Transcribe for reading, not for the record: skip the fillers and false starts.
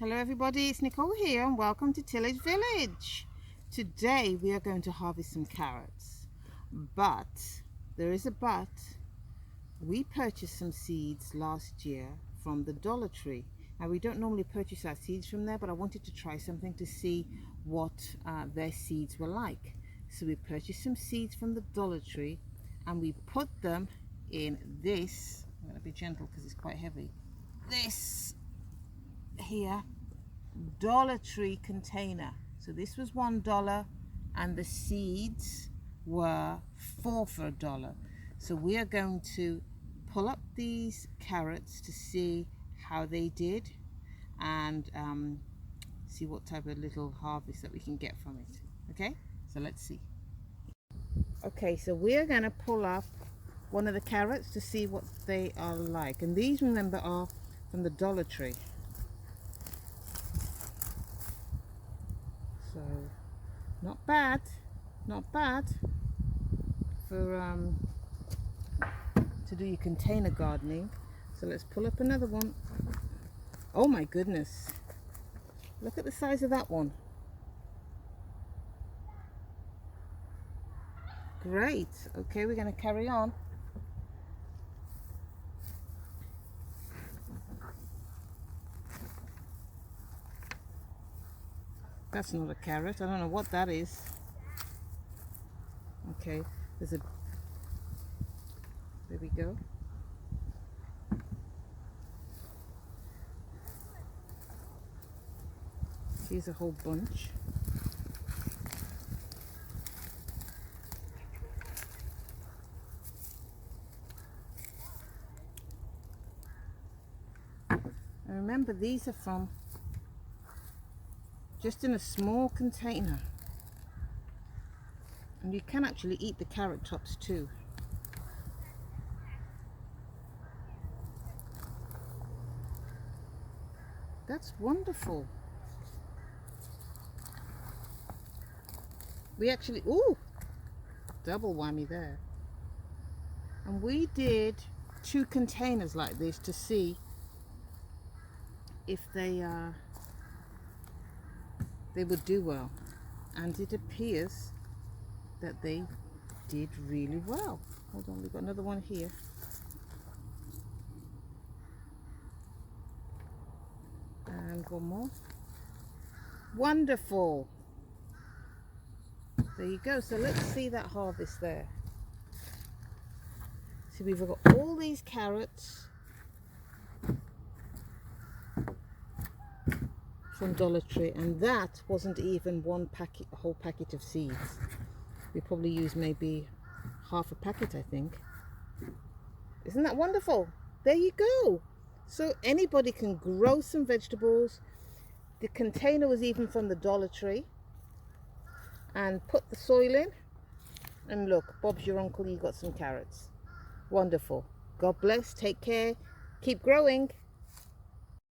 Hello everybody, it's Nicole here and welcome to Tillage Village. Today we are going to harvest some carrots, but there is a but. We purchased some seeds last year from the Dollar Tree. Now we don't normally purchase our seeds from there, but I wanted to try something to see what their seeds were like. So we purchased some seeds from the Dollar Tree and we put them in this, I'm going to be gentle because it's quite heavy, this here Dollar Tree container. So this was $1 and the seeds were 4 for $1. So we are going to pull up these carrots to see how they did and see what type of little harvest that we can get from it. Okay, so let's see. Okay, so we're going to pull up one of the carrots to see what they are like, and these, remember, are from the Dollar Tree. So not bad for to do your container gardening. So let's pull up another one. Oh my goodness, look at the size of that one. Great. Okay, we're going to carry on. That's not a carrot. I don't know what that is. Okay, there we go. Here's a whole bunch. And remember, these are from just in a small container. And you can actually eat the carrot tops too. That's wonderful. We actually, ooh, double whammy there. And we did 2 containers like this to see if they would do well. And it appears that they did really well. Hold on, we've got another one here. And one more. Wonderful. There you go. So let's see that harvest there. So we've got all these carrots from Dollar Tree, and that wasn't even one packet, a whole packet of seeds. We probably used maybe half a packet, I think. Isn't that wonderful? There you go. So anybody can grow some vegetables. The container was even from the Dollar Tree. And put the soil in, and look, Bob's your uncle, you got some carrots. Wonderful. God bless, take care, keep growing.